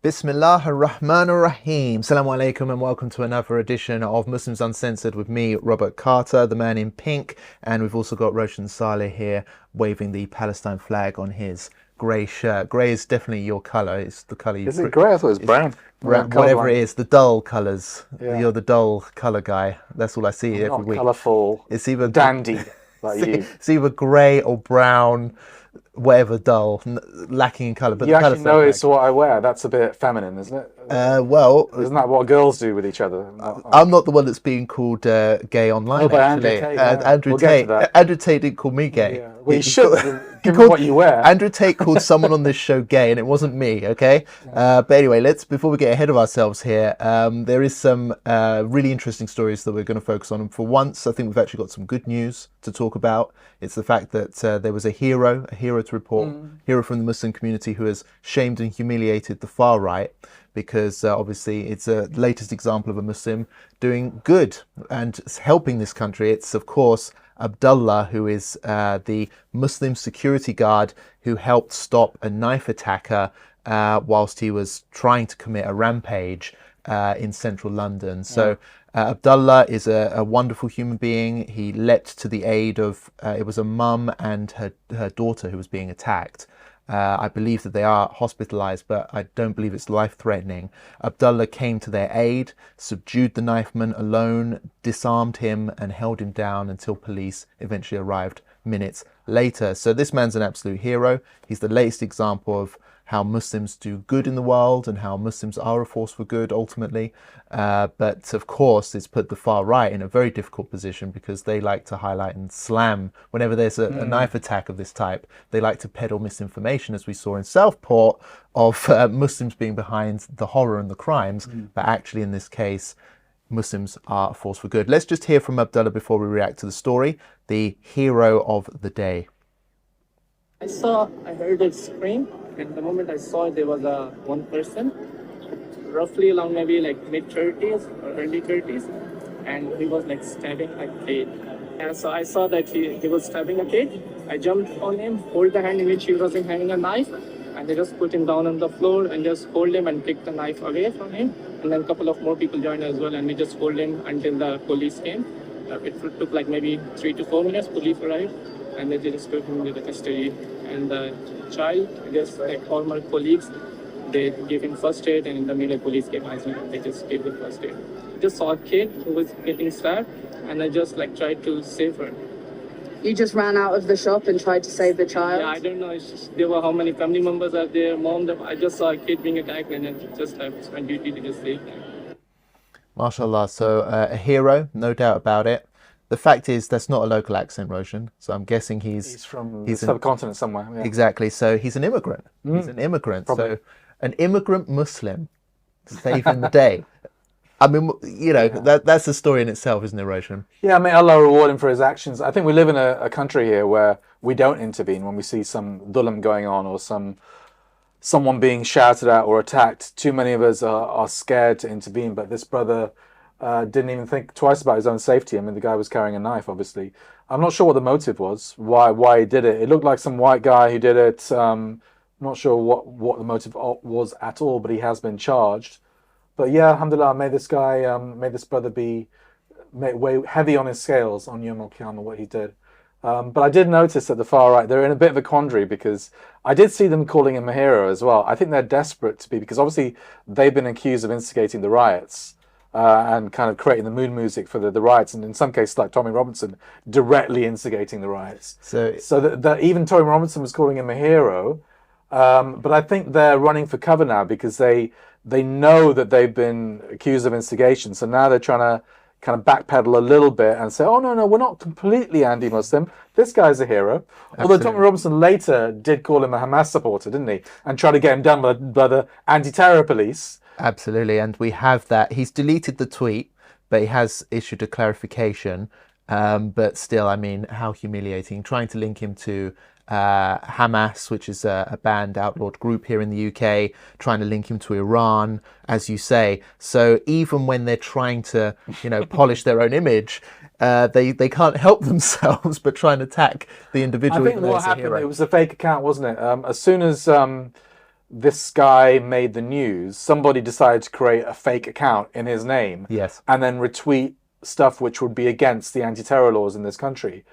Bismillah ar-Rahman ar-Rahim. Assalamu alaikum and welcome to another edition of Muslims Uncensored with me, Robert Carter, the man in pink, and we've also got Roshan here waving the Palestine flag on his grey shirt. Grey is definitely your colour. It's the colour you... Is it grey? I thought it was brown. Whatever it is, the dull colours. Yeah. You're the dull colour guy. That's all I see every week. Colourful. It's either dandy like you. It's either grey or brown, whatever dull, lacking in colour. But you actually notice what I wear. That's a bit feminine, isn't it? Well, isn't that what girls do with each other? I'm not the one that's being called gay online. Oh, by actually, Andrew Tate. Andrew Tate didn't call me gay. Yeah. Well, he should. Given what you wear. Andrew Tate called someone on this show gay, and it wasn't me. Okay, but anyway, before we get ahead of ourselves here, there is some really interesting stories that we're going to focus on. And for once, I think we've actually got some good news to talk about. It's the fact that there was a hero to report, hero from the Muslim community who has shamed and humiliated the far right, because obviously it's a latest example of a Muslim doing good and helping this country. It's, of course, Abdullah, who is the Muslim security guard who helped stop a knife attacker whilst he was trying to commit a rampage in central London. So Abdullah is a wonderful human being. He leapt to the aid of, it was a mum and her daughter who was being attacked. I believe that they are hospitalized, but I don't believe it's life-threatening. Abdullah came to their aid, subdued the knifeman alone, disarmed him and held him down until police eventually arrived minutes later. So this man's an absolute hero. He's the latest example of how Muslims do good in the world and how Muslims are a force for good ultimately. But of course, it's put the far right in a very difficult position because they like to highlight and slam. Whenever there's a knife attack of this type, they like to peddle misinformation, as we saw in Southport, of Muslims being behind the horror and the crimes. But actually, in this case, Muslims are a force for good. Let's just hear from Abdullah before we react to the story, the hero of the day. I heard it scream, and the moment I saw it, there was one person, roughly along maybe like mid-30s or early 30s, and he was like stabbing a kid. And so I saw that he was stabbing a kid. I jumped on him, hold the hand in which he was having a knife, and they just put him down on the floor and just hold him and take the knife away from him. And then a couple of more people joined as well, and we just hold him until the police came. It took like maybe 3 to 4 minutes, police arrived, and they just took him into the custody. And the child, I guess, like former colleagues, they gave him first aid, and in the minute police came, they just gave the first aid. I just saw a kid who was getting stabbed, and I just like tried to save her. You just ran out of the shop and tried to save the child? Yeah, I don't know. It's just, there were how many family members are there, mom. I just saw a kid being attacked, and I just have my duty to just save them. MashaAllah. So a hero, no doubt about it. The fact is, that's not a local accent, Roshan. So I'm guessing he's from the subcontinent somewhere. Yeah. Exactly. So he's an immigrant. He's an immigrant. Probably. So an immigrant Muslim saving the day. I mean, you know, that's a story in itself, isn't it, Roshan? Yeah, I mean, Allah reward him for his actions. I think we live in a country here where we don't intervene when we see some dhulam going on or someone being shouted at or attacked. Too many of us are scared to intervene, but this brother didn't even think twice about his own safety. I mean, the guy was carrying a knife, obviously. I'm not sure what the motive was, why he did it. It looked like some white guy who did it. Not sure what the motive was at all, but he has been charged. But yeah, alhamdulillah, may this brother weigh heavy on his scales on Yawm al-Qiyamah, what he did. But I did notice that the far right, they're in a bit of a quandary because I did see them calling him a hero as well. I think they're desperate to be, because obviously they've been accused of instigating the riots. And kind of creating the mood music for the riots, and in some cases, like Tommy Robinson, directly instigating the riots. So that even Tommy Robinson was calling him a hero, but I think they're running for cover now because they know that they've been accused of instigation. So now they're trying to kind of backpedal a little bit and say, "Oh no, we're not completely anti-Muslim. This guy's a hero." Absolutely. Although Tommy Robinson later did call him a Hamas supporter, didn't he? And try to get him done by the anti-terror police. Absolutely, and we have that. He's deleted the tweet, but he has issued a clarification. But still, I mean, how humiliating. Trying to link him to Hamas, which is a banned outlawed group here in the UK, trying to link him to Iran, as you say. So even when they're trying to, polish their own image, they can't help themselves but try and attack the individual. I think what happened, it was a fake account, wasn't it? As soon as this guy made the news, somebody decided to create a fake account in his name, Yes. and then retweet stuff which would be against the anti-terror laws in this country.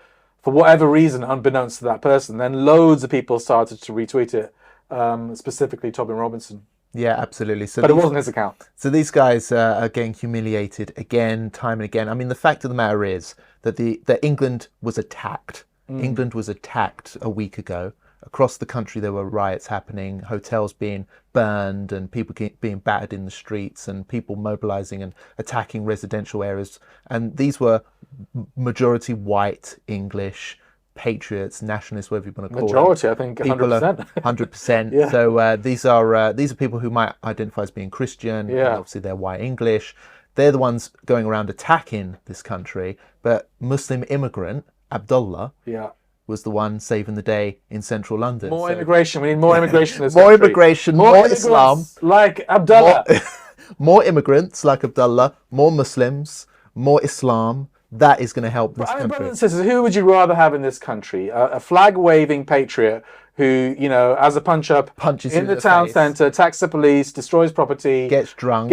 For whatever reason, unbeknownst to that person, then loads of people started to retweet it, specifically Tobin Robinson. Yeah, absolutely. So But it wasn't his account. So these guys are getting humiliated again, time and again. I mean, the fact of the matter is that that England was attacked. England was attacked a week ago. Across the country, there were riots happening, hotels being burned, and people being battered in the streets, and people mobilizing and attacking residential areas. And these were majority white English patriots, nationalists, whatever you want to call Majority, them. I think, 100%. 100%. Yeah. So these are people who might identify as being Christian. Yeah. And obviously, they're white English. They're the ones going around attacking this country. But Muslim immigrant Abdullah Yeah. was the one saving the day in central London. More So immigration. We need more immigration in this more country. immigration, more immigrants Islam, like Abdullah. more immigrants like Abdullah, more Muslims, more Islam. That is going to help this I mean, country. brothers and sisters, who would you rather have in this country? A flag-waving patriot who, you know, as a punch-up Punches you in in the the town face. centre, attacks the police, destroys property, Gets drunk,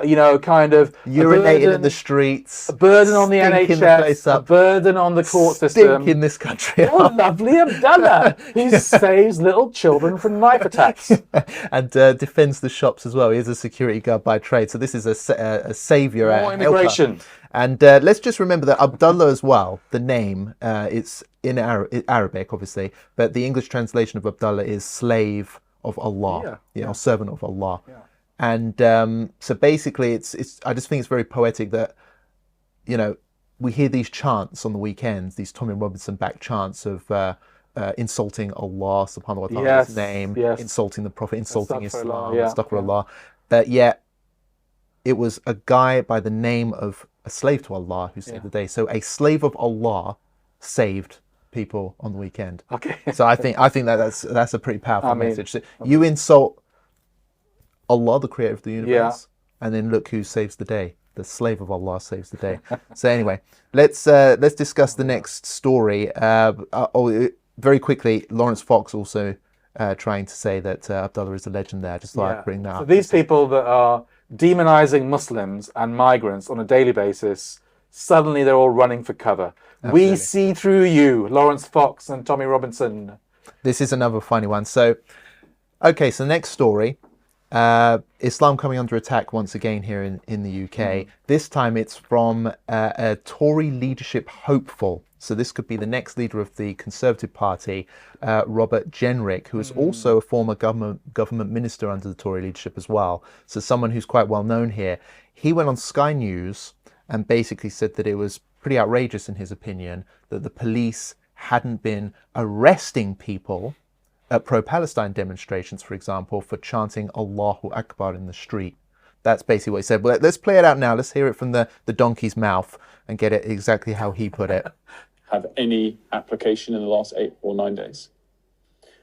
you know, kind of urinating in the streets, a burden on the stinking the place NHS, a up, burden on the court system. stinking this country Oh, up. lovely Abdullah! He saves little children from knife attacks. And defends the shops as well. He is a security guard by trade. So this is a saviour. More a immigration. helper. And let's just remember that Abdullah as well, the name, it's in Arabic, obviously, but the English translation of Abdullah is slave of Allah, or servant of Allah. Yeah. And so basically, it's. I just think it's very poetic that, you know, we hear these chants on the weekends, these Tommy Robinson-backed chants of insulting Allah subhanahu wa ta'ala's name, insulting the Prophet, insulting Islam, astaghfirullah. But yet, it was a guy by the name of a slave to Allah who saved the day. So a slave of Allah saved people on the weekend. Okay. So I think that's a pretty powerful message. So you insult Allah, the creator of the universe, and then look who saves the day. The slave of Allah saves the day. So anyway, let's discuss the next story. Very quickly, Lawrence Fox also trying to say that Abdullah is a legend there. Just thought I'd bring that up. So these people that are demonizing Muslims and migrants on a daily basis, suddenly they're all running for cover. Absolutely. We see through you, Lawrence Fox and Tommy Robinson. This is another funny one. So, okay, so next story. Islam coming under attack once again here in the UK. This time it's from a Tory leadership hopeful. So this could be the next leader of the Conservative Party, Robert Jenrick, who is also a former government minister under the Tory leadership as well. So someone who's quite well known here. He went on Sky News and basically said that it was pretty outrageous in his opinion that the police hadn't been arresting people at pro-Palestine demonstrations, for example, for chanting Allahu Akbar in the street. That's basically what he said. Well, let's play it out now. Let's hear it from the donkey's mouth and get it exactly how he put it. Have any application in the last 8 or 9 days?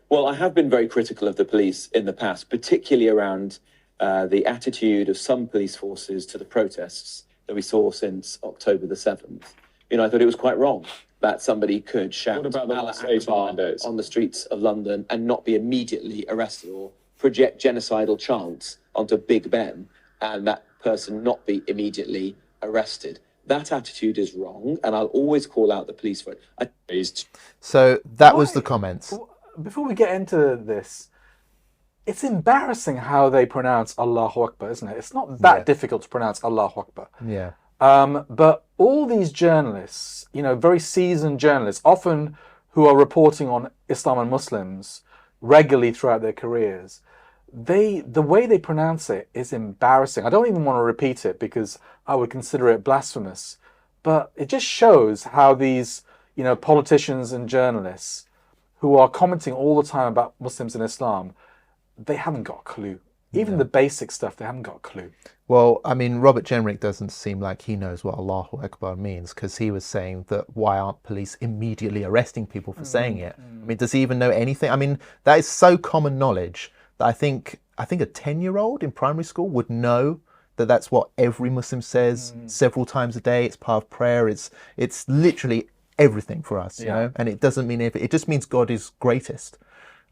Well, I have been very critical of the police in the past, particularly around the attitude of some police forces to the protests that we saw since October the 7th. You know, I thought it was quite wrong that somebody could shout What about the last Allah 8 or 9 Akbar days? on the streets of London and not be immediately arrested, or project genocidal chants onto Big Ben and that person not be immediately arrested. That attitude is wrong, and I'll always call out the police for it. So that was the comments. Before we get into this, it's embarrassing how they pronounce Allahu Akbar, isn't it? It's not that difficult to pronounce Allahu Akbar. Yeah. But all these journalists, you know, very seasoned journalists, often who are reporting on Islam and Muslims regularly throughout their careers, the way they pronounce it is embarrassing. I don't even want to repeat it because I would consider it blasphemous. But it just shows how these, you know, politicians and journalists who are commenting all the time about Muslims and Islam, they haven't got a clue. Even the basic stuff, they haven't got a clue. Well, I mean, Robert Jenrick doesn't seem like he knows what Allahu Akbar means, because he was saying that why aren't police immediately arresting people for saying it? I mean, does he even know anything? I mean, that is so common knowledge that I think a 10-year-old in primary school would know that that's what every Muslim says several times a day. It's part of prayer. It's literally everything for us, you know. And it doesn't mean it just means God is greatest.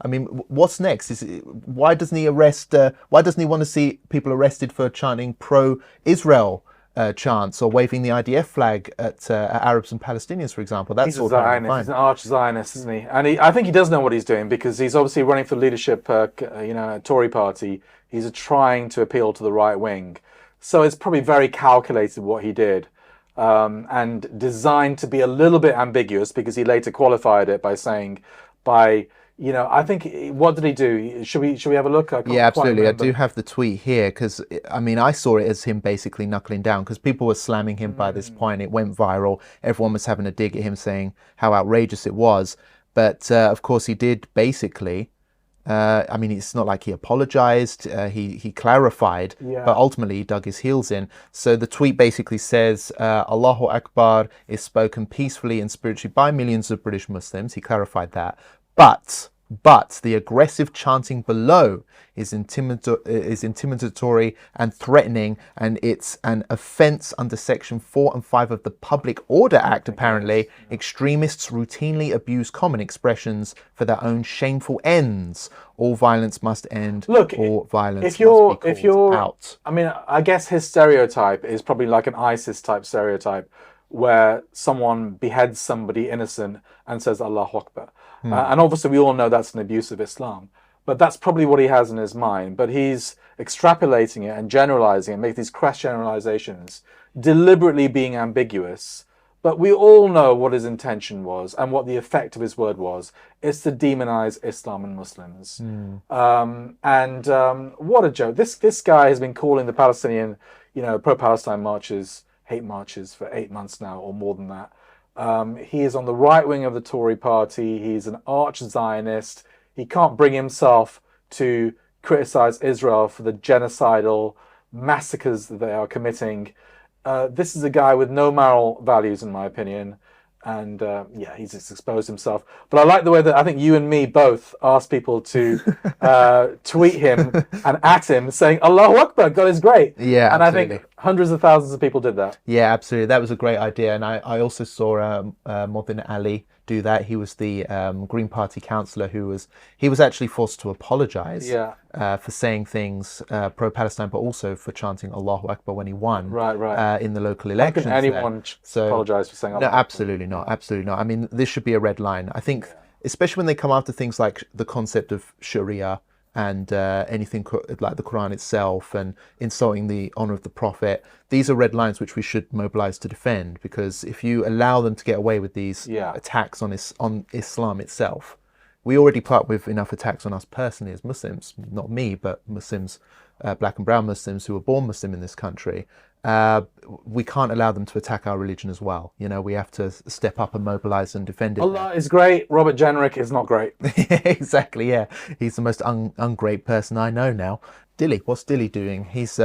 I mean, what's next? Why doesn't he arrest? Why doesn't he want to see people arrested for chanting pro-Israel chants or waving the IDF flag at Arabs and Palestinians, for example? That's he's a Zionist. He's an arch Zionist, isn't he? And I think he does know what he's doing, because he's obviously running for leadership. Tory party. He's trying to appeal to the right wing, so it's probably very calculated what he did. And designed to be a little bit ambiguous, because he later qualified it by saying, I think, what did he do? Should we have a look? Yeah, absolutely. I do have the tweet here, because I mean, I saw it as him basically knuckling down, because people were slamming him by this point. It went viral. Everyone was having a dig at him, saying how outrageous it was. But of course, he did basically. I mean, it's not like he apologized. He clarified, but ultimately he dug his heels in. So the tweet basically says, Allahu Akbar is spoken peacefully and spiritually by millions of British Muslims. He clarified that. But the aggressive chanting below is intimidatory and threatening, and it's an offence under Section 4 and 5 of the Public Order Act, apparently. Extremists routinely abuse common expressions for their own shameful ends. All violence must end. Look, all violence if you're out. I mean, I guess his stereotype is probably like an ISIS type stereotype, where someone beheads somebody innocent and says Allahu Akbar. And obviously we all know that's an abuse of Islam. But that's probably what he has in his mind. But he's extrapolating it and generalizing it, making these crass generalizations, deliberately being ambiguous. But we all know what his intention was and what the effect of his word was. It's to demonize Islam and Muslims. What a joke. This guy has been calling the Palestinian, pro-Palestine marches, hate marches for 8 months now, or more than that. He is on the right wing of the Tory party. He's an arch-Zionist. He can't bring himself to criticize Israel for the genocidal massacres that they are committing. This is a guy with no moral values, in my opinion. And he's just exposed himself. But I like the way that I think you and me both asked people to tweet him and at him saying, Allahu Akbar, God is great. Yeah, and absolutely. I think hundreds of thousands of people did that. Yeah, absolutely. That was a great idea. And I also saw Modin Ali do that. He was the Green Party councillor he was actually forced to apologise for saying things pro-Palestine, but also for chanting Allahu Akbar when he won in the local elections. How can anyone apologise for saying Allahu Akbar? Absolutely not. Absolutely not. I mean, this should be a red line. I think, especially when they come after things like the concept of Sharia and anything like the Quran itself and insulting the honour of the Prophet, these are red lines which we should mobilise to defend, because if you allow them to get away with these attacks on Islam itself, we already put up with enough attacks on us personally as Muslims, not me, but Muslims, black and brown Muslims who were born Muslim in this country. We can't allow them to attack our religion as well. We have to step up and mobilise and defend it. Allah is great. Robert Jenrick is not great. Exactly, yeah. He's the most ungreat person I know now. Dilly, what's Dilly doing? He's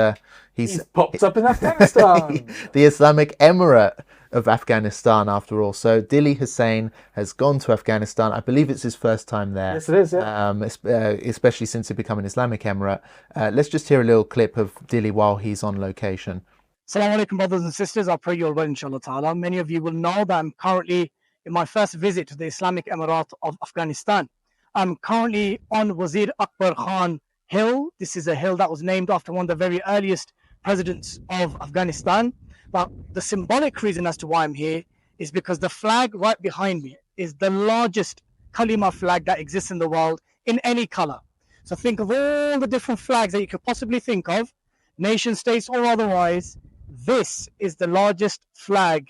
popped up in Afghanistan. The Islamic Emirate of Afghanistan, after all. So Dilly Hussein has gone to Afghanistan. I believe it's his first time there. Yes, it is, yeah. Especially since it became an Islamic Emirate. Let's just hear a little clip of Dilly while he's on location. Assalamu alaikum, brothers and sisters. I pray you're well, inshallah ta'ala. Many of you will know that I'm currently in my first visit to the Islamic Emirate of Afghanistan. I'm currently on Wazir Akbar Khan Hill. This is a hill that was named after one of the very earliest presidents of Afghanistan. But the symbolic reason as to why I'm here is because the flag right behind me is the largest kalima flag that exists in the world in any color. So think of all the different flags that you could possibly think of, nation states or otherwise. This is the largest flag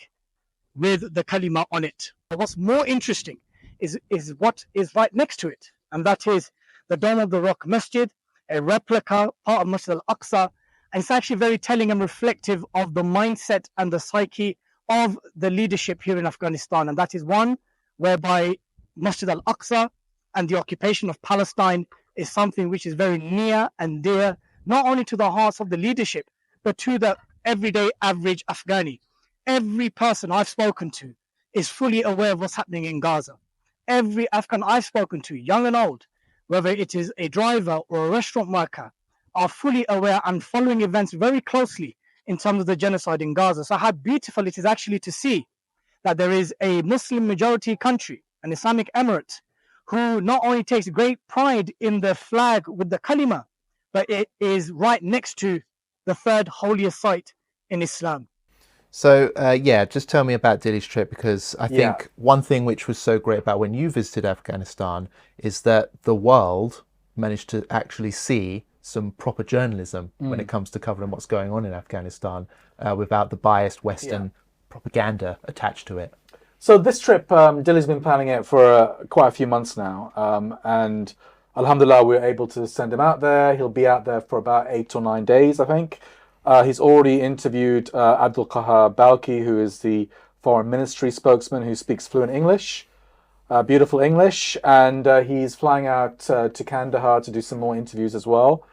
with the kalima on it. But what's more interesting is what is right next to it, and that is the Dome of the Rock Masjid, a replica part of Masjid al-Aqsa, and it's actually very telling and reflective of the mindset and the psyche of the leadership here in Afghanistan, and that is one whereby Masjid al-Aqsa and the occupation of Palestine is something which is very near and dear, not only to the hearts of the leadership, but to the everyday average Afghani. Every person I've spoken to is fully aware of what's happening in Gaza. Every Afghan I've spoken to, young and old, whether it is a driver or a restaurant worker, are fully aware and following events very closely in terms of the genocide in Gaza. So how beautiful it is actually to see that there is a Muslim majority country, an Islamic Emirate, who not only takes great pride in the flag with the kalima, but it is right next to the third holiest site in Islam. So, yeah, just tell me about Dilly's trip, because I Yeah. think one thing which was so great about when you visited Afghanistan is that the world managed to actually see some proper journalism when it comes to covering what's going on in Afghanistan without the biased Western propaganda attached to it. So this trip, Dilly's been planning it for quite a few months now, and alhamdulillah, we were able to send him out there. He'll be out there for about 8 or 9 days, I think. He's already interviewed Abdullah Balki, who is the foreign ministry spokesman who speaks fluent English, beautiful English, and he's flying out to Kandahar to do some more interviews as well.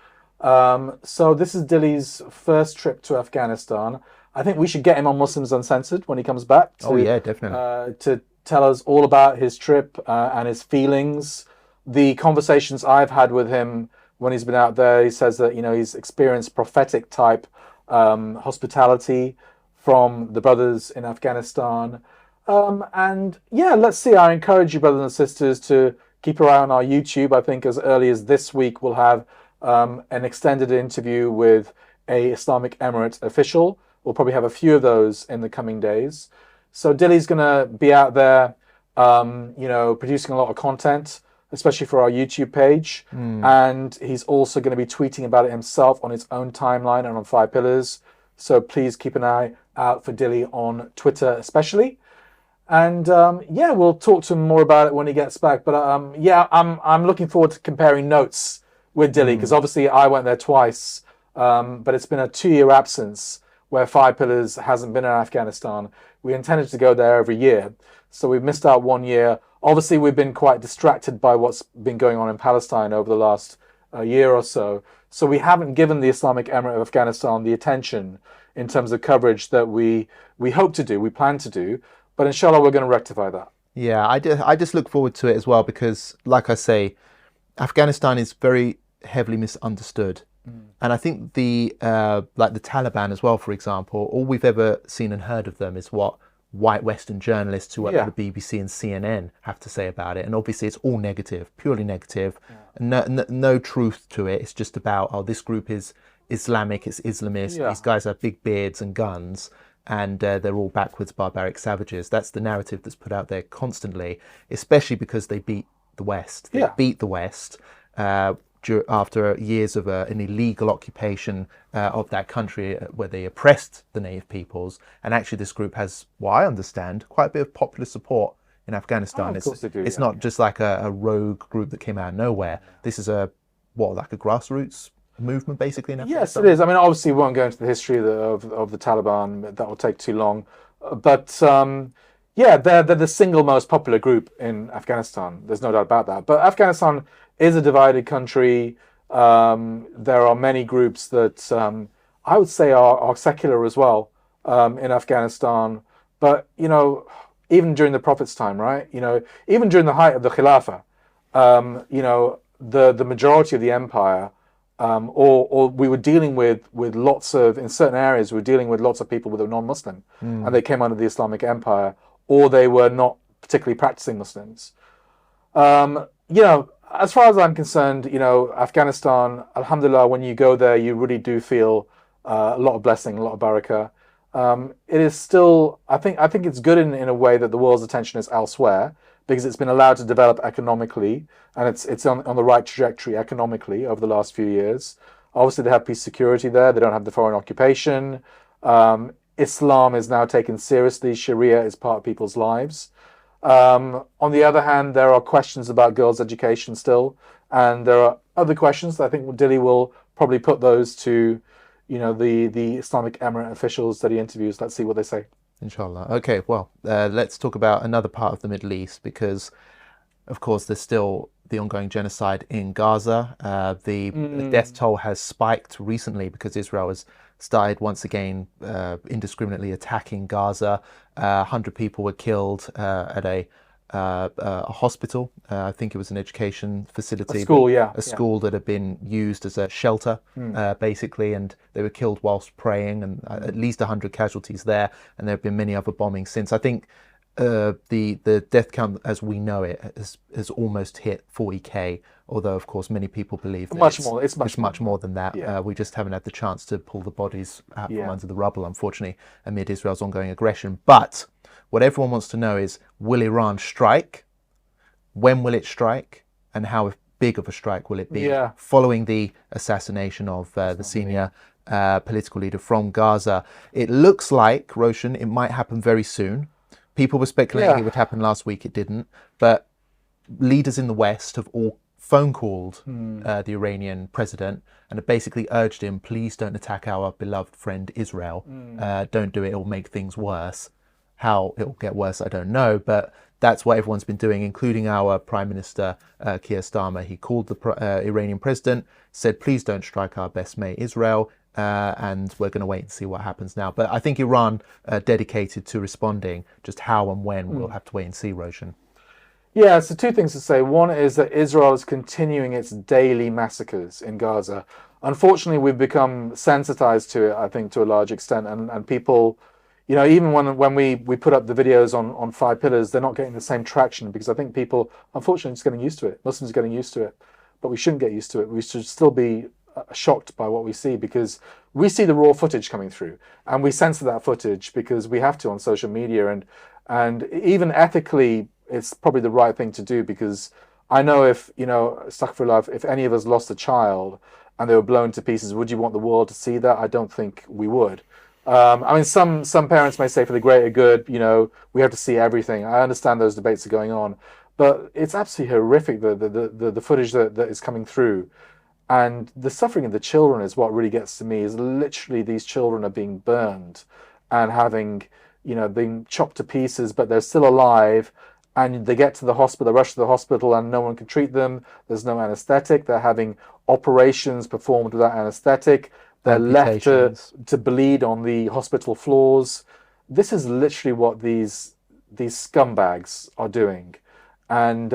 So this is Dilly's first trip to Afghanistan. I think we should get him on Muslims Uncensored when he comes back. Oh yeah, definitely. To tell us all about his trip and his feelings. The conversations I've had with him when he's been out there, he says that, you know, he's experienced prophetic type hospitality from the brothers in Afghanistan. And yeah, let's see. I encourage you, brothers and sisters, to keep your eye on our YouTube. I think as early as this week, we'll have an extended interview with a Islamic Emirate official. We'll probably have a few of those in the coming days. So Dilly's going to be out there, you know, producing a lot of content, especially for our YouTube page. And he's also going to be tweeting about it himself on his own timeline and on 5 Pillars. So please keep an eye out for Dilly on Twitter especially. And yeah, we'll talk to him more about it when he gets back. But yeah, I'm looking forward to comparing notes with Dilly, because obviously I went there twice, but it's been a 2-year absence where 5 Pillars hasn't been in Afghanistan. We intended to go there every year, so we've missed out 1 year. Obviously, we've been quite distracted by what's been going on in Palestine over the last year or so. So we haven't given the Islamic Emirate of Afghanistan the attention in terms of coverage that we hope to do, we plan to do. But inshallah, we're going to rectify that. Yeah, I just look forward to it as well, because, like I say, Afghanistan is very heavily misunderstood. And I think the like the Taliban as well, for example, all we've ever seen and heard of them is what white Western journalists who work for the BBC and CNN have to say about it. And obviously it's all negative, purely negative. No truth to it. It's just about, oh, this group is Islamic, it's Islamist, these guys have big beards and guns, and they're all backwards barbaric savages. That's the narrative that's put out there constantly, especially because they beat the West. They beat the West after years of an illegal occupation of that country where they oppressed the native peoples. And actually this group has, what I understand, quite a bit of popular support in Afghanistan. Of course they do, it's not just like a rogue group that came out of nowhere. This is like a grassroots movement basically in Afghanistan? Yes, it is. I mean, obviously we won't go into the history of the Taliban. That will take too long. But yeah, they're the single most popular group in Afghanistan. There's no doubt about that. But Afghanistan is a divided country. There are many groups that I would say are secular as well in Afghanistan. But, you know, even during the Prophet's time, right? You know, even during the height of the Khilafah, you know, the majority of the empire, or we were dealing with lots of, in certain areas, we were dealing with lots of people who were non-Muslim, and they came under the Islamic Empire, or they were not particularly practicing Muslims. You know, as far as I'm concerned, you know, Afghanistan, alhamdulillah, when you go there, you really do feel a lot of blessing, a lot of barakah. It is still, I think it's good in a way that the world's attention is elsewhere, because it's been allowed to develop economically, and it's on the right trajectory economically over the last few years. Obviously, they have peace security there. They don't have the foreign occupation. Islam is now taken seriously. Sharia is part of people's lives. On the other hand, there are questions about girls' education still, and there are other questions. I think Dilly will probably put those to, you know, the Islamic Emirate officials that he interviews. Let's see what they say. Inshallah. Okay, well, let's talk about another part of the Middle East, because, of course, there's still the ongoing genocide in Gaza. The death toll has spiked recently because Israel has started once again indiscriminately attacking Gaza. 100 people were killed at a hospital. I think it was an education facility. A school, yeah. A school that had been used as a shelter, basically, and they were killed whilst praying, and at least 100 casualties there, and there have been many other bombings since. I think the death count as we know it has almost hit 40K. Although, of course, many people believe that it's much more than that. Yeah. We just haven't had the chance to pull the bodies out Yeah. from under the rubble, unfortunately, amid Israel's ongoing aggression. But what everyone wants to know is, will Iran strike? When will it strike? And how big of a strike will it be? Yeah. Following the assassination of the senior political leader from Gaza. It looks like, Roshan, it might happen very soon. People were speculating it would happen last week. It didn't. But leaders in the West have all phone called the Iranian president and have basically urged him, please don't attack our beloved friend Israel. Don't do it. It'll make things worse. How it'll get worse, I don't know. But that's what everyone's been doing, including our Prime Minister, Keir Starmer. He called the Iranian president, said, please don't strike our best mate Israel. And we're going to wait and see what happens now. But I think Iran dedicated to responding. Just how and when, we'll have to wait and see, Roshan. Yeah, so two things to say. One is that Israel is continuing its daily massacres in Gaza. Unfortunately, we've become sensitized to it, I think, to a large extent. And people, you know, even when we put up the videos on 5 pillars, they're not getting the same traction because I think people, unfortunately, just getting used to it. Muslims are getting used to it. But we shouldn't get used to it. We should still be shocked by what we see because we see the raw footage coming through and we censor that footage because we have to on social media. And even ethically, it's probably the right thing to do because I know if, you know, astaghfirullah, if any of us lost a child and they were blown to pieces, would you want the world to see that? I don't think we would. I mean, some parents may say for the greater good, you know, we have to see everything. I understand those debates are going on, but it's absolutely horrific, the footage that is coming through. And the suffering of the children is what really gets to me, is literally these children are being burned and having, you know, being chopped to pieces, but they're still alive. And they get to the hospital, they rush to the hospital and no one can treat them. There's no anesthetic. They're having operations performed without anesthetic. They're left to bleed on the hospital floors. This is literally what these scumbags are doing. And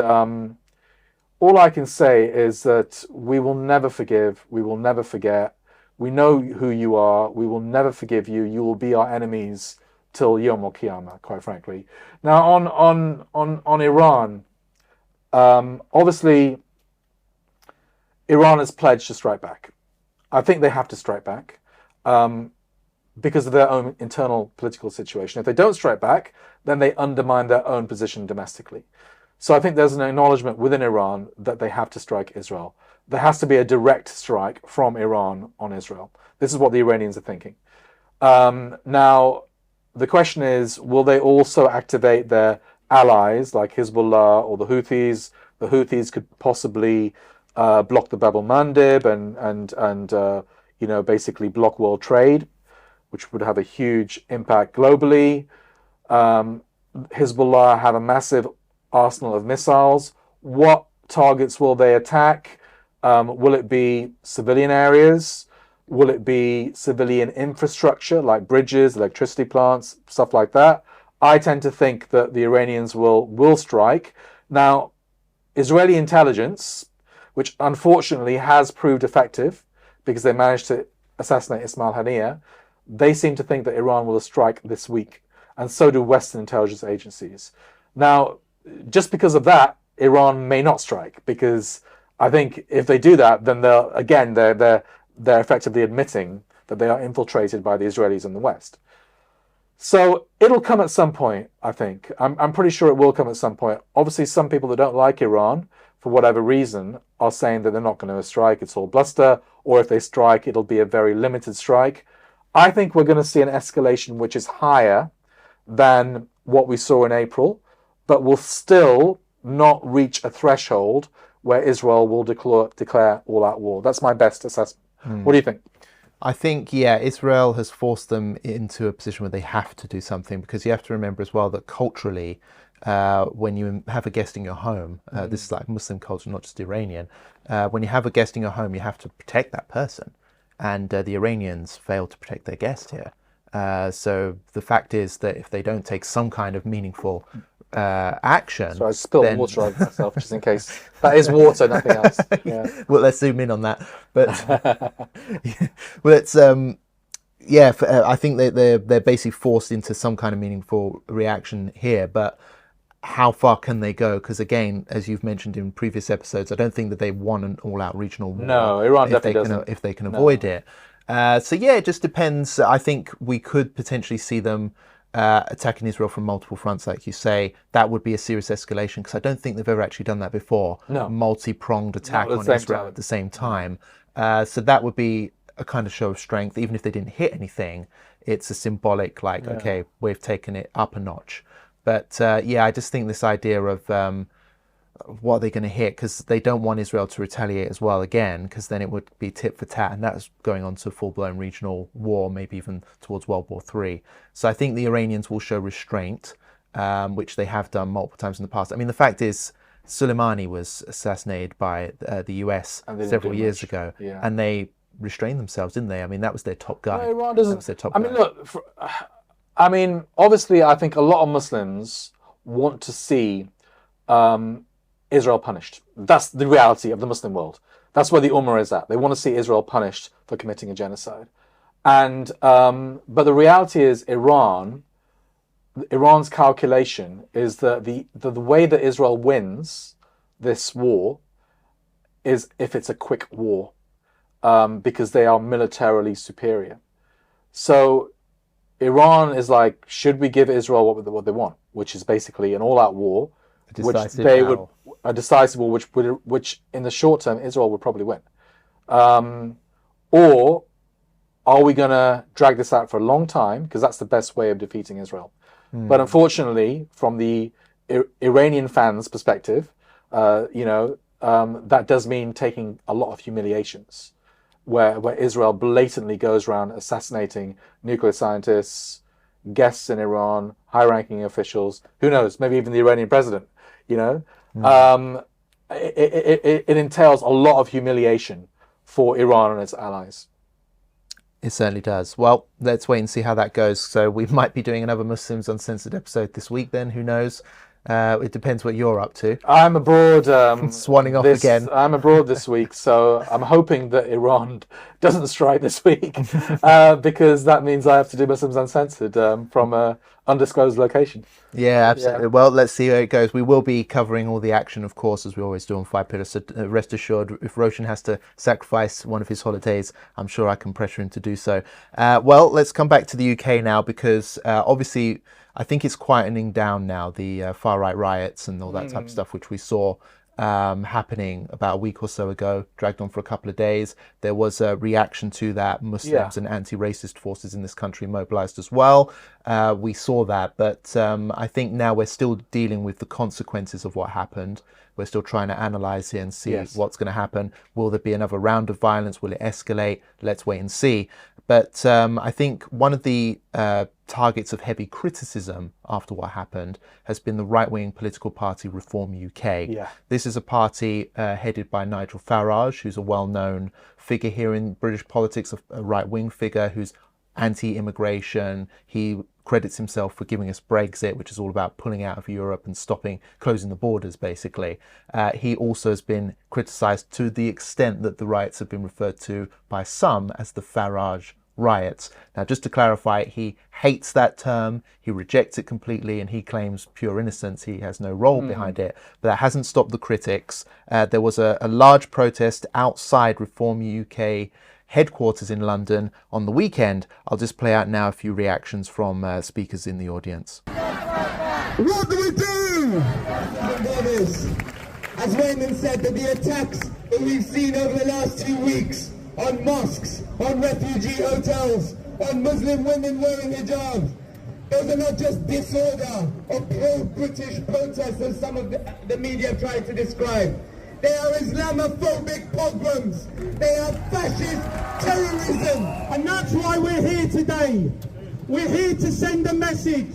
all I can say is that we will never forgive. We will never forget. We know who you are. We will never forgive you. You will be our enemies till Yom Qiyamah, quite frankly. Now, on Iran, obviously, Iran has pledged to strike back. I think they have to strike back because of their own internal political situation. If they don't strike back, then they undermine their own position domestically. So I think there's an acknowledgement within Iran that they have to strike Israel. There has to be a direct strike from Iran on Israel. This is what the Iranians are thinking. Now, the question is, will they also activate their allies like Hezbollah or the Houthis? The Houthis could possibly block the Bab el-Mandeb and you know, basically block world trade, which would have a huge impact globally. Hezbollah have a massive arsenal of missiles. What targets will they attack? Will it be civilian areas? Will it be civilian infrastructure like bridges, electricity plants, stuff like that? I tend to think that the Iranians will strike. Now, Israeli intelligence, which unfortunately has proved effective because they managed to assassinate Ismail Haniyeh, they seem to think that Iran will strike this week, and so do Western intelligence agencies. Now, just because of that, Iran may not strike, because I think if they do that, then they're effectively admitting that they are infiltrated by the Israelis in the West. So it'll come at some point, I think. I'm pretty sure it will come at some point. Obviously, some people that don't like Iran, for whatever reason, are saying that they're not going to strike, it's all bluster, or if they strike, it'll be a very limited strike. I think we're going to see an escalation which is higher than what we saw in April, but will still not reach a threshold where Israel will declare all-out war. That's my best assessment. What do you think? I think, yeah, Israel has forced them into a position where they have to do something, because you have to remember as well that culturally, when you have a guest in your home, this is like Muslim culture, not just Iranian, when you have a guest in your home, you have to protect that person. And the Iranians failed to protect their guest here. So the fact is that if they don't take some kind of meaningful action... So I spilled water over myself just in case. That is water, nothing else. Yeah. Well, let's zoom in on that. But well, it's yeah, I think they're basically forced into some kind of meaningful reaction here, but how far can they go? Because again, as you've mentioned in previous episodes, I don't think that they want an all-out regional war. No, Iran definitely doesn't. If they can avoid it. So yeah, it just depends. I think we could potentially see them attacking Israel from multiple fronts, like you say. That would be a serious escalation, because I don't think they've ever actually done that before. No. Multi-pronged attack Not on Israel at the same time. So that would be a kind of show of strength. Even if they didn't hit anything, it's a symbolic, like, okay, we've taken it up a notch. But yeah, I just think this idea of what are they going to hit, because they don't want Israel to retaliate as well again, because then it would be tit for tat, and that's going on to a full-blown regional war, maybe even towards World War III. So I think the Iranians will show restraint, which they have done multiple times in the past. I mean, the fact is, Soleimani was assassinated by the US several years ago, and they restrained themselves, didn't they? I mean, that was their top guy. No, Iran doesn't. That was their top guy. I mean, look, I mean, obviously, I think a lot of Muslims want to see Israel punished. That's the reality of the Muslim world. That's where the Ummah is at. They want to see Israel punished for committing a genocide. And but the reality is, Iran's calculation is that the way that Israel wins this war is if it's a quick war, because they are militarily superior. So Iran is like, should we give Israel what they want, which is basically an all-out war, a decisive war, which in the short term Israel would probably win, or are we going to drag this out for a long time, because that's the best way of defeating Israel? But unfortunately, from the Iranian fans' perspective, that does mean taking a lot of humiliations, where Israel blatantly goes around assassinating nuclear scientists, guests in Iran, high-ranking officials, who knows, maybe even the Iranian president, It entails a lot of humiliation for Iran and its allies. It certainly does. Well, let's wait and see how that goes. So we might be doing another Muslims Uncensored episode this week then, who knows? It depends what you're up to. I'm abroad. Swanning off again. I'm abroad this week, so I'm hoping that Iran doesn't strike this week, because that means I have to do Muslims Uncensored from an undisclosed location. Yeah, absolutely. Yeah. Well, let's see where it goes. We will be covering all the action, of course, as we always do on 5 Pillars. So rest assured, if Roshan has to sacrifice one of his holidays, I'm sure I can pressure him to do so. Well, let's come back to the UK now, because obviously I think it's quietening down now, the far-right riots and all that type of stuff, which we saw happening about a week or so ago, dragged on for a couple of days. There was a reaction to that. Muslims and anti-racist forces in this country mobilized as well. We saw that, but I think now we're still dealing with the consequences of what happened. We're still trying to analyze it and see what's going to happen. Will there be another round of violence? Will it escalate? Let's wait and see. But I think one of the targets of heavy criticism after what happened has been the right-wing political party Reform UK. This is a party headed by Nigel Farage, who's a well-known figure here in British politics, a right-wing figure who's anti-immigration. He credits himself for giving us Brexit, which is all about pulling out of Europe and closing the borders, basically. He also has been criticised to the extent that the riots have been referred to by some as the Farage riots. Now, just to clarify, he hates that term, he rejects it completely, and he claims pure innocence. He has no role behind it, but that hasn't stopped the critics. There was a large protest outside Reform UK headquarters in London on the weekend. I'll just play out now a few reactions from speakers in the audience. What do we do? As Raymond said, that the attacks that we've seen over the last 2 weeks on mosques, on refugee hotels, on Muslim women wearing hijab, those are not just disorder or pro-British protests as some of the media have tried to describe. They are Islamophobic pogroms. They are fascist terrorism. And that's why we're here today. We're here to send a message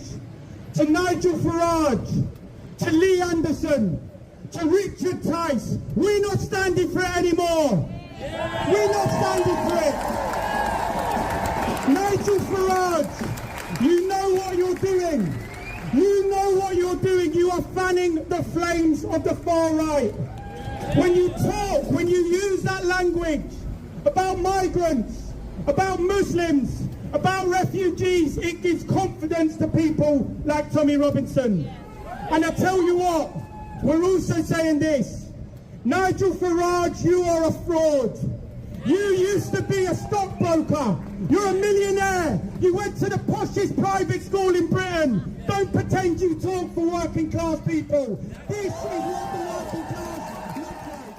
to Nigel Farage, to Lee Anderson, to Richard Tice. We're not standing for it anymore. We're not standing for it. Nigel Farage, you know what you're doing. You know what you're doing. You are fanning the flames of the far right. When you talk, when you use that language about migrants, about Muslims, About refugees, it gives confidence to people like Tommy Robinson. And I tell you what, we're also saying this. Nigel Farage, you are a fraud. You used to be a stockbroker. You're a millionaire. You went to the poshest private school in Britain. Don't pretend you talk for working class people. This is what the working class looks like.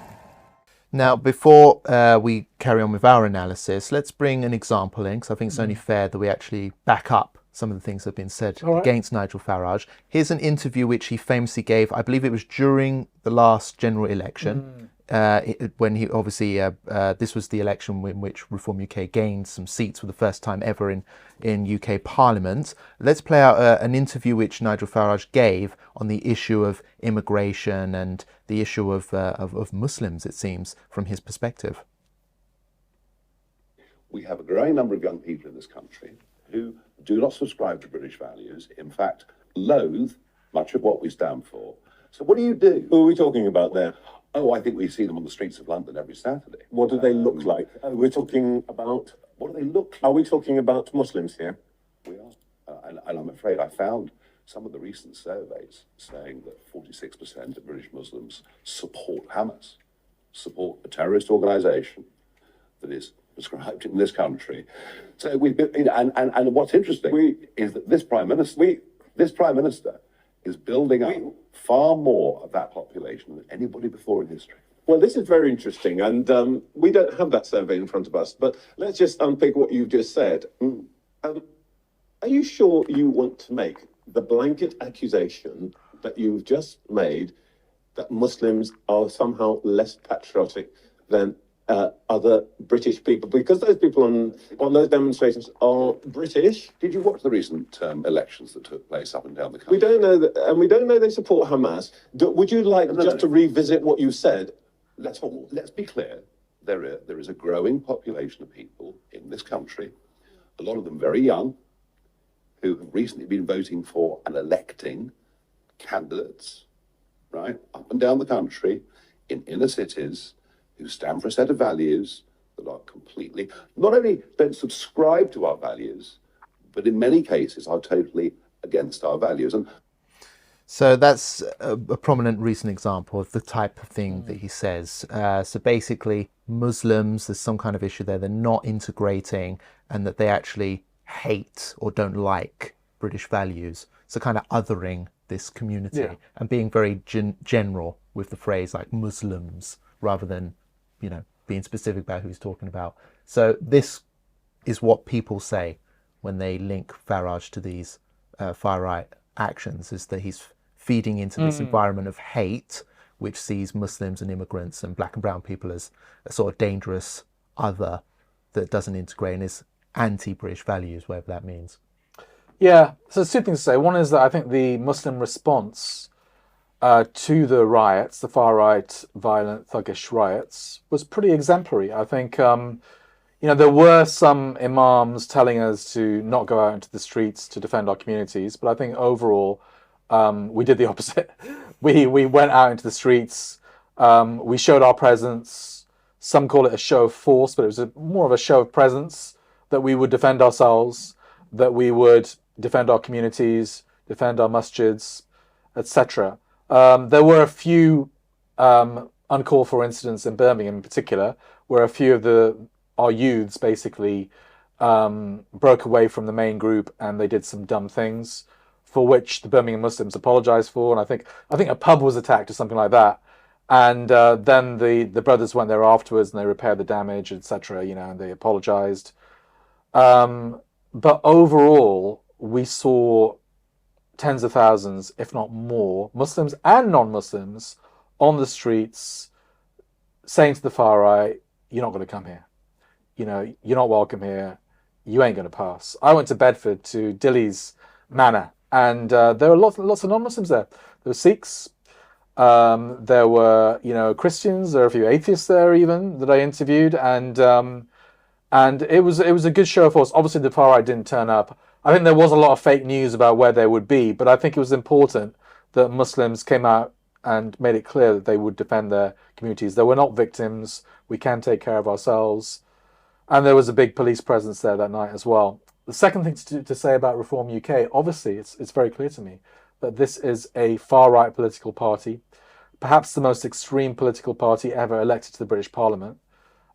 Now, before we carry on with our analysis, let's bring an example in, because I think it's only fair that we actually back up some of the things that have been said against Nigel Farage. Here's an interview which he famously gave, I believe it was during the last general election, when he obviously, this was the election in which Reform UK gained some seats for the first time ever in UK Parliament. Let's play out an interview which Nigel Farage gave on the issue of immigration and the issue of Muslims, it seems, from his perspective. We have a growing number of young people in this country who do not subscribe to British values, in fact, loathe much of what we stand for. So what do you do? Who are we talking about there? Oh, I think we see them on the streets of London every Saturday. What do they look like? We're talking about... What do they look like? Are we talking about Muslims here? We are. And I'm afraid I found some of the recent surveys saying that 46% of British Muslims support Hamas, support a terrorist organisation that is prescribed in this country. So we've been, and what's interesting is that this Prime Minister is building up far more of that population than anybody before in history. Well, this is very interesting, and we don't have that survey in front of us, but let's just unpick what you've just said. Are you sure you want to make the blanket accusation that you've just made that Muslims are somehow less patriotic than other British people, because those people on those demonstrations are British? Did you watch the recent elections that took place up and down the country? We don't know that, and we don't know they support Hamas. Would you like to revisit what you said? Let's be clear. There is a growing population of people in this country, a lot of them very young, who have recently been voting for and electing candidates, right, up and down the country, in inner cities, who stand for a set of values that are completely, not only don't subscribe to our values, but in many cases are totally against our values. And so that's a prominent recent example of the type of thing that he says. So basically, Muslims, there's some kind of issue there, they're not integrating, and that they actually hate or don't like British values. So kind of othering this community and being very general with the phrase like Muslims, rather than, you know, being specific about who he's talking about. So this is what people say when they link Farage to these far-right actions, is that he's feeding into this environment of hate, which sees Muslims and immigrants and black and brown people as a sort of dangerous other that doesn't integrate and is anti-British values, whatever that means. Yeah, so there's two things to say. One is that I think the Muslim response to the riots, the far-right, violent, thuggish riots, was pretty exemplary. I think, you know, there were some imams telling us to not go out into the streets to defend our communities, but I think overall we did the opposite. We went out into the streets, we showed our presence. Some call it a show of force, but it was more of a show of presence, that we would defend ourselves, that we would defend our communities, defend our masjids, etc. There were a few uncalled for incidents in Birmingham in particular, where a few of our youths basically broke away from the main group and they did some dumb things, for which the Birmingham Muslims apologised for. And I think a pub was attacked or something like that. And then the brothers went there afterwards and they repaired the damage, etc. You know, and they apologised. But overall, we saw tens of thousands, if not more, Muslims and non-Muslims on the streets saying to the far right, "You're not going to come here. You know, you're not welcome here. You ain't going to pass." I went to Bedford, to Dilly's manor, and there were lots of non-Muslims there. There were Sikhs, there were, you know, Christians, there were a few atheists there even that I interviewed, and it was a good show of force. Obviously, the far right didn't turn up. I think there was a lot of fake news about where they would be, but I think it was important that Muslims came out and made it clear that they would defend their communities. They were not victims. We can take care of ourselves. And there was a big police presence there that night as well. The second thing to say about Reform UK, obviously, it's very clear to me that this is a far-right political party, perhaps the most extreme political party ever elected to the British Parliament.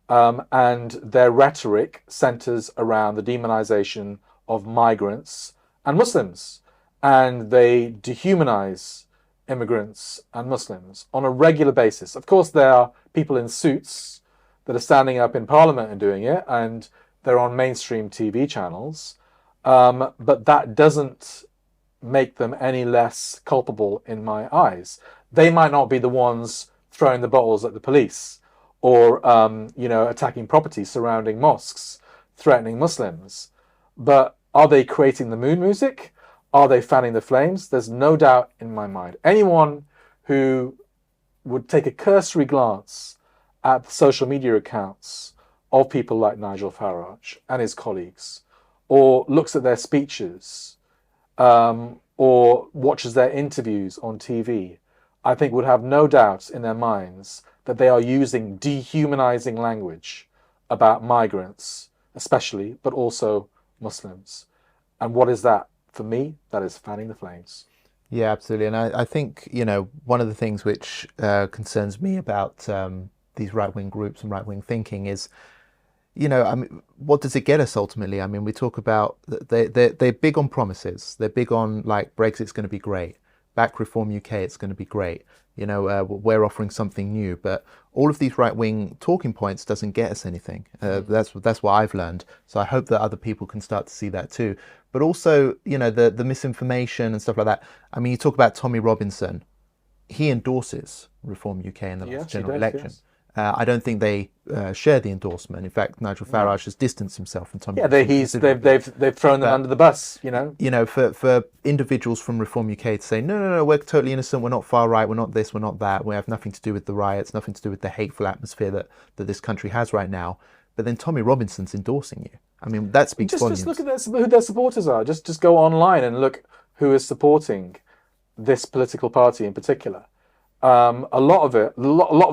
And their rhetoric centres around the demonisation of migrants and Muslims. And they dehumanise immigrants and Muslims on a regular basis. Of course, there are people in suits that are standing up in Parliament and doing it, and they're on mainstream TV channels. But that doesn't make them any less culpable in my eyes. They might not be the ones throwing the bottles at the police or attacking property surrounding mosques, threatening Muslims. But are they creating the moon music? Are they fanning the flames? There's no doubt in my mind. Anyone who would take a cursory glance at the social media accounts of people like Nigel Farage and his colleagues, or looks at their speeches, or watches their interviews on TV, I think would have no doubt in their minds that they are using dehumanizing language about migrants, especially, but also Muslims. And what is that? For me, that is fanning the flames. Yeah, absolutely. And I think, one of the things which concerns me about these right-wing groups and right-wing thinking is, what does it get us ultimately? I mean, we talk about, they're big on promises. They're big on, like, Brexit's going to be great. Back Reform UK, it's going to be great. We're offering something new. But all of these right-wing talking points doesn't get us anything. That's what I've learned. So I hope that other people can start to see that too. But also, the misinformation and stuff like that. I mean, you talk about Tommy Robinson. He endorses Reform UK in the last general election. Yes. I don't think they share the endorsement. In fact, Nigel Farage has distanced himself from Tommy. Yeah, they've thrown them under the bus. For individuals from Reform UK to say no, we're totally innocent. We're not far right. We're not this. We're not that. We have nothing to do with the riots. Nothing to do with the hateful atmosphere that this country has right now. But then Tommy Robinson's endorsing you. I mean, that speaks volumes. Just look at who their supporters are. Just go online and look who is supporting this political party in particular. A lot of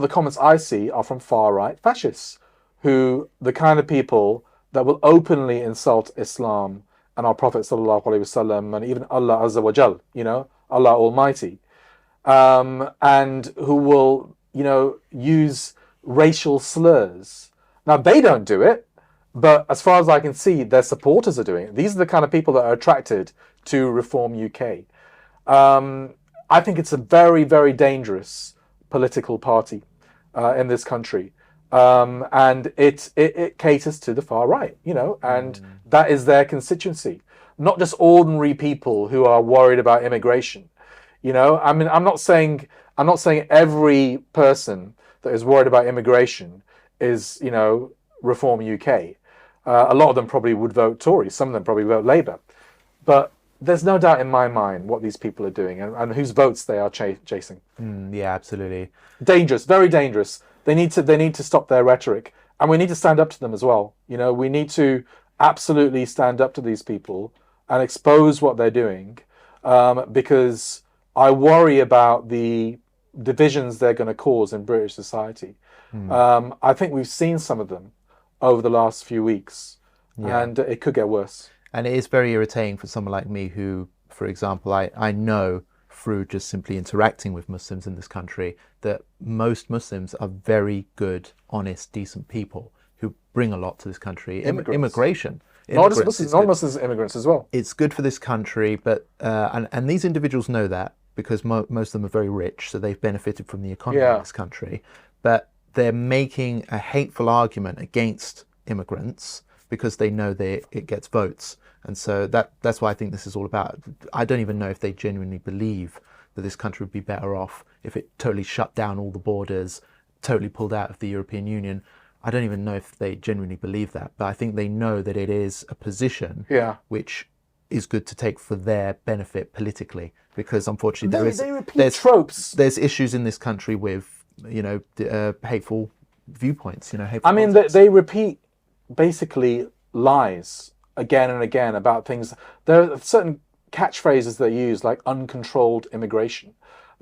the comments I see are from far-right fascists, who the kind of people that will openly insult Islam and our Prophet sallallahu alaihi wasallam and even Allah Azza wa Jal, Allah Almighty, and who will, use racial slurs. Now, they don't do it, but as far as I can see, their supporters are doing it. These are the kind of people that are attracted to Reform UK. I think it's a very, very dangerous political party in this country. And it caters to the far right, and that is their constituency. Not just ordinary people who are worried about immigration. I mean, I'm not saying every person that is worried about immigration is, Reform UK. A lot of them probably would vote Tory. Some of them probably vote Labour. But there's no doubt in my mind what these people are doing and whose votes they are chasing. Yeah, absolutely. Dangerous, very dangerous. They need to stop their rhetoric, and we need to stand up to them as well. We need to absolutely stand up to these people and expose what they're doing, because I worry about the divisions they're going to cause in British society. I think we've seen some of them over the last few weeks, and it could get worse. And it is very irritating for someone like me who, for example, I know through just simply interacting with Muslims in this country that most Muslims are very good, honest, decent people who bring a lot to this country. Immigration. Not just Muslims, non-Muslims, immigrants as well. It's good for this country, but and these individuals know that because most of them are very rich, so they've benefited from the economy of this country. But they're making a hateful argument against immigrants because they know it gets votes. And so that's why I think this is all about. I don't even know if they genuinely believe that this country would be better off if it totally shut down all the borders, totally pulled out of the European Union. I don't even know if they genuinely believe that, but I think they know that it is a position which is good to take for their benefit politically, because unfortunately there's tropes. There's issues in this country with hateful viewpoints. I mean, they repeat basically lies again and again about things. There are certain catchphrases they use, like uncontrolled immigration.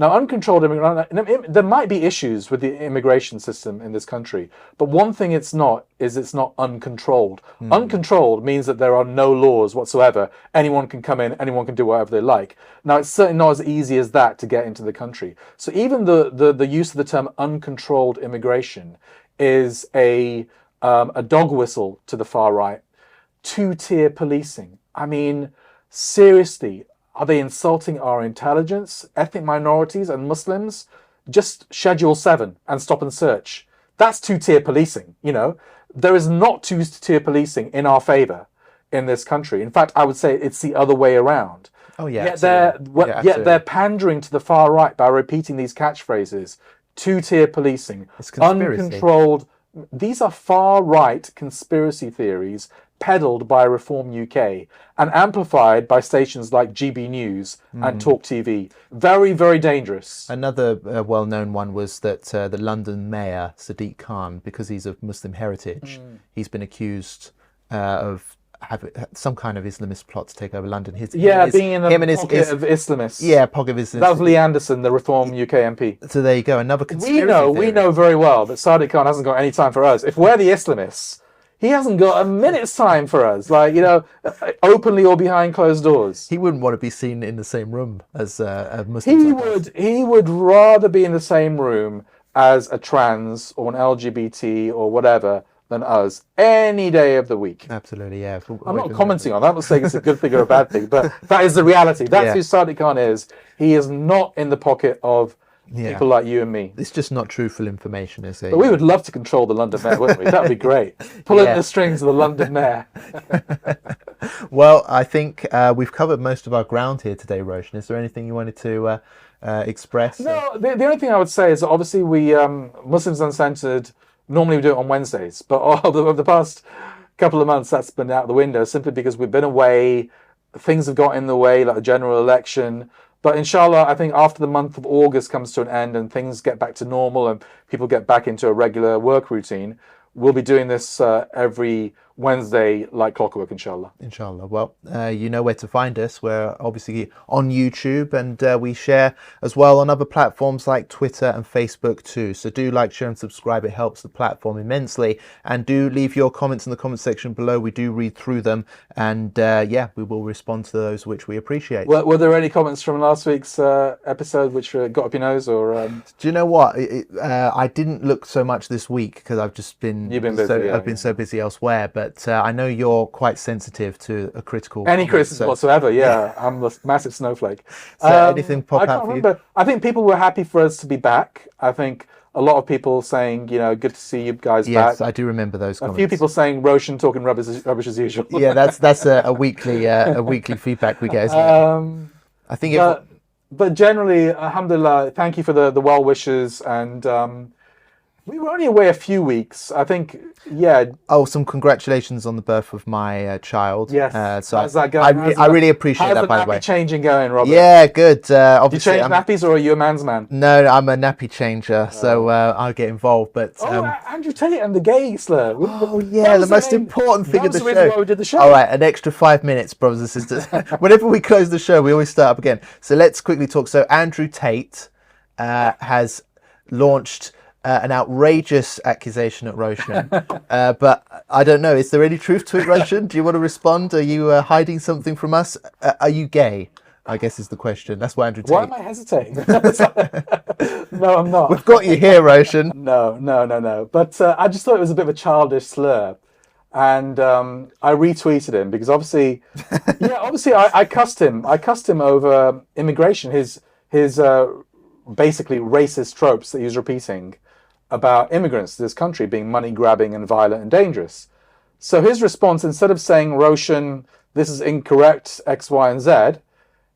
Now, uncontrolled immigration, there might be issues with the immigration system in this country, but one thing it's not is it's not uncontrolled. Uncontrolled means that there are no laws whatsoever. Anyone can come in, anyone can do whatever they like. Now, it's certainly not as easy as that to get into the country. So even the use of the term uncontrolled immigration is a dog whistle to the far right. Two-tier policing. I mean, seriously, are they insulting our intelligence, ethnic minorities and Muslims? Just Schedule 7 and stop and search. That's two-tier policing, you know. There is not two-tier policing in our favour in this country. In fact, I would say it's the other way around. Oh, yeah. Yet they're pandering to the far right by repeating these catchphrases. Two-tier policing, it's conspiracy. Uncontrolled. These are far-right conspiracy theories peddled by Reform UK and amplified by stations like GB News and Talk TV. Very, very dangerous. Another well-known one was that the London mayor, Sadiq Khan, because he's of Muslim heritage, he's been accused of having some kind of Islamist plot to take over London. Being in a pocket of Islamists. Yeah, pocket of Islamists. That was Lee Anderson, the Reform UK MP. So there you go, another conspiracy theory. We know very well that Sadiq Khan hasn't got any time for us. If we're the Islamists, he hasn't got a minute's time for us, like, you know, openly or behind closed doors. He wouldn't want to be seen in the same room as a Muslim. He would rather be in the same room as a trans or an LGBT or whatever than us any day of the week. Absolutely, yeah. I'm not commenting on that. I'm not saying it's a good thing or a bad thing, but that is the reality. That's who Sadiq Khan is. He is not in the pocket of people like you and me. It's just not truthful information, is it? But we would love to control the London Mayor, wouldn't we? That would be great. Pulling the strings of the London Mayor. Well, I think we've covered most of our ground here today, Roshan. Is there anything you wanted to express? No, the only thing I would say is that obviously we, Muslims Uncensored, normally we do it on Wednesdays, but over the past couple of months that's been out the window simply because we've been away, things have got in the way, like the general election. But inshallah, I think after the month of August comes to an end and things get back to normal and people get back into a regular work routine, we'll be doing this every Wednesday like clockwork, inshallah. Inshallah. Well, you know where to find us. We're obviously on YouTube and we share as well on other platforms like Twitter and Facebook too. So do like, share and subscribe. It helps the platform immensely. And do leave your comments in the comment section below. We do read through them. And we will respond to those which we appreciate. Were there any comments from last week's episode which got up your nose? Or do you know what? I didn't look so much this week because I've just been, I've been so busy elsewhere. But I know you're quite sensitive to a critical any criticism whatsoever. Yeah, I'm a massive snowflake. So anything pop out for you? I think people were happy for us to be back. I think a lot of people saying, you know, good to see you guys back. Yes, I do remember those comments. A few people saying Roshan talking rubbish as usual. Yeah, that's a weekly feedback we get, isn't it? I think but generally, alhamdulillah, thank you for the well wishes, and we were only away a few weeks. I think, Oh, some congratulations on the birth of my child. Yes. So how's that going? I really appreciate that, by the way. How's the nappy changing going, Robert? Yeah, good. Obviously, do you change nappies or are you a man's man? No, I'm a nappy changer, so I'll get involved. But Andrew Tate and the gay slur. Oh yeah, the most important thing of the show. Why we did the show. All right, an extra 5 minutes, brothers and sisters. Whenever we close the show, we always start up again. So let's quickly talk. So Andrew Tate has launched an outrageous accusation at Roshan, but I don't know. Is there any truth to it, Roshan? Do you want to respond? Are you hiding something from us? Are you gay? I guess is the question. That's why Andrew Tate. Why am I hesitating? No, I'm not. We've got you here, Roshan. No. But I just thought it was a bit of a childish slur. And I retweeted him because obviously I cussed him. I cussed him over immigration, his basically racist tropes that he was repeating about immigrants to this country being money grabbing and violent and dangerous. So his response, instead of saying, Roshan, this is incorrect, X, Y, and Z,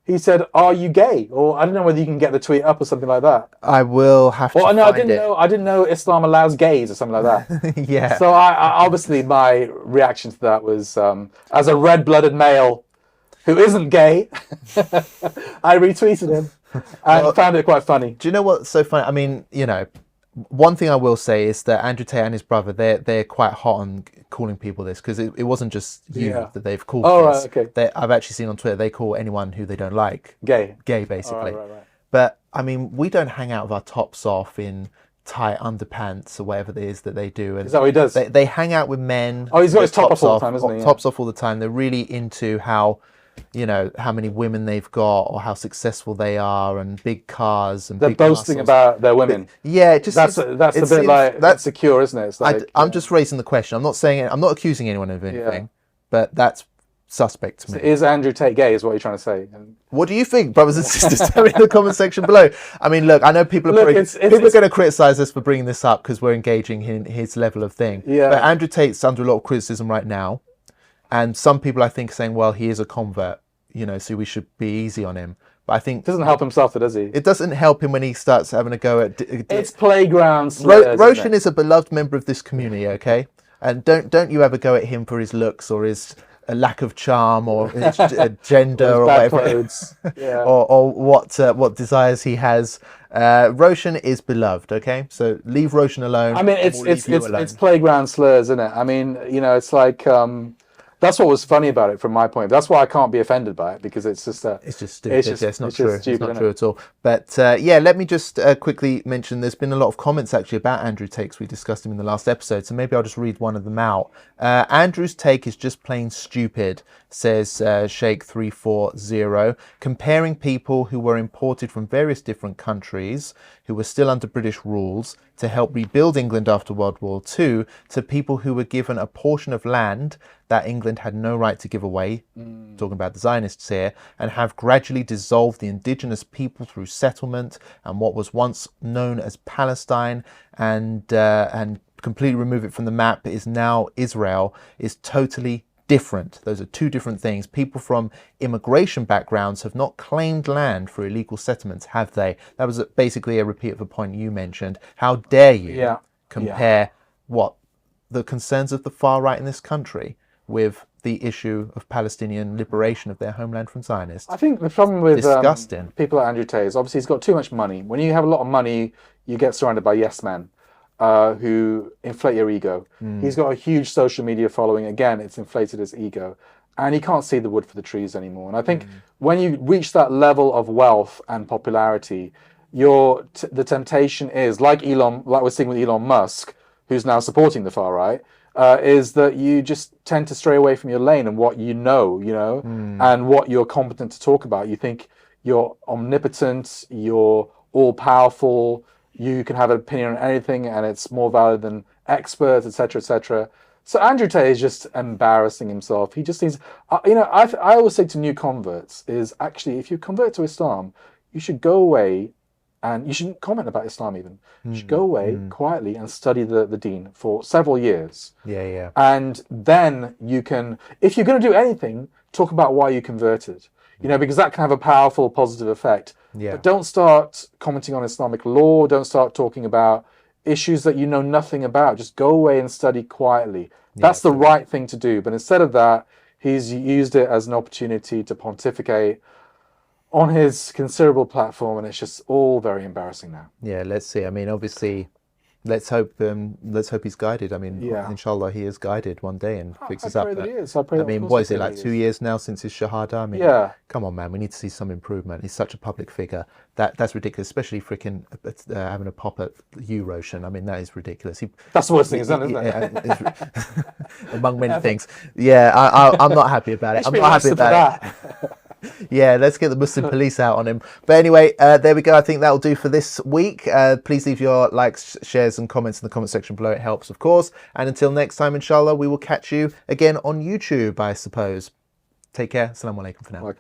he said, are you gay? Or I don't know whether you can get the tweet up or something like that. I will have to find it. I didn't know Islam allows gays or something like that. Yeah. So I obviously my reaction to that was, as a red-blooded male who isn't gay, I retweeted him and found it quite funny. Do you know what's so funny? I mean, you know, one thing I will say is that Andrew Tate and his brother, they're quite hot on calling people this, because it wasn't just you that they've called this. Right, okay. I've actually seen on Twitter they call anyone who they don't like gay, basically. Right. But I mean, we don't hang out with our tops off in tight underpants or whatever it is that they do. And is that what he does? They hang out with men. Oh, he's got with his top off all the time, isn't he? Yeah. Tops off all the time. They're really into how, you know, how many women they've got or how successful they are and big cars and they're big boasting muscles. about their women. But, yeah, it just that's a bit like that's secure, isn't it? It's like, I'm just raising the question. I'm not saying I'm not accusing anyone of anything, but that's suspect to me. Is Andrew Tate gay? Is what you're trying to say? What do you think, brothers and sisters? Tell me in the comment section below. I mean, look, I know people are going to criticize us for bringing this up because we're engaging in his level of thing. Yeah. But Andrew Tate's under a lot of criticism right now, and some people I think are saying, well, he is a convert, you know, so we should be easy on him. But I think doesn't help himself, does he? It doesn't help him when he starts having a go at. It's playground slurs, Roshan is a beloved member of this community, okay, and don't you ever go at him for his looks or his a lack of charm or his gender or whatever, or what desires he has. Roshan is beloved, okay? So leave Roshan alone. I mean, it's playground slurs, isn't it? I mean, you know, it's like that's what was funny about it from my point. That's why I can't be offended by it because it's just it's just stupid. It's not true. Stupid, it's not true at all. But yeah, let me just quickly mention. There's been a lot of comments actually about Andrew Tate. We discussed him in the last episode, so maybe I'll just read one of them out. Andrew's take is just plain stupid, says Sheikh340, comparing people who were imported from various different countries who were still under British rules to help rebuild England after World War II to people who were given a portion of land that England had no right to give away, talking about the Zionists here, and have gradually dissolved the indigenous people through settlement and what was once known as Palestine and completely remove it from the map is now Israel, is totally different. Those are two different things. People from immigration backgrounds have not claimed land for illegal settlements, have they? That was basically a repeat of a point you mentioned. How dare you compare what the concerns of the far right in this country with the issue of Palestinian liberation of their homeland from Zionists? I think the problem with disgusting. People like Andrew Tate is obviously he's got too much money. When you have a lot of money, you get surrounded by yes men who inflate your ego. He's got a huge social media following. Again, it's inflated his ego. And he can't see the wood for the trees anymore. And I think when you reach that level of wealth and popularity, the temptation is, like we're seeing with Elon Musk, who's now supporting the far right, is that you just tend to stray away from your lane and what you know, and what you're competent to talk about. You think you're omnipotent, you're all-powerful, you can have an opinion on anything and it's more valid than experts, etc., etc. So Andrew Tate is just embarrassing himself. He just needs, I always say to new converts is actually, if you convert to Islam, you should go away and you shouldn't comment about Islam even. You should go away quietly and study the deen for several years. Yeah. And then you can, if you're going to do anything, talk about why you converted. Because that can have a powerful positive effect. Yeah. But don't start commenting on Islamic law. Don't start talking about issues that you know nothing about. Just go away and study quietly. That's the right thing to do. But instead of that, he's used it as an opportunity to pontificate on his considerable platform, and it's just all very embarrassing now. Yeah, let's see. I mean, obviously, let's hope he's guided. I mean, inshallah, he is guided one day and fixes up. I pray that he is. I mean, what is it, like 2 years now since his shahada? I mean, come on, man, we need to see some improvement. He's such a public figure. That's ridiculous, especially freaking having a pop at you, Roshan. I mean, that is ridiculous. That's the worst thing he's done, isn't it? Among many things. Yeah, I'm not happy about it. I'm not happy about it. Yeah, let's get the Muslim police out on him. But anyway, there we go. I think that'll do for this week. Please leave your likes, shares and comments in the comment section below. It helps, of course. And until next time, inshallah, we will catch you again on YouTube, I suppose. Take care. Assalamu alaikum for now.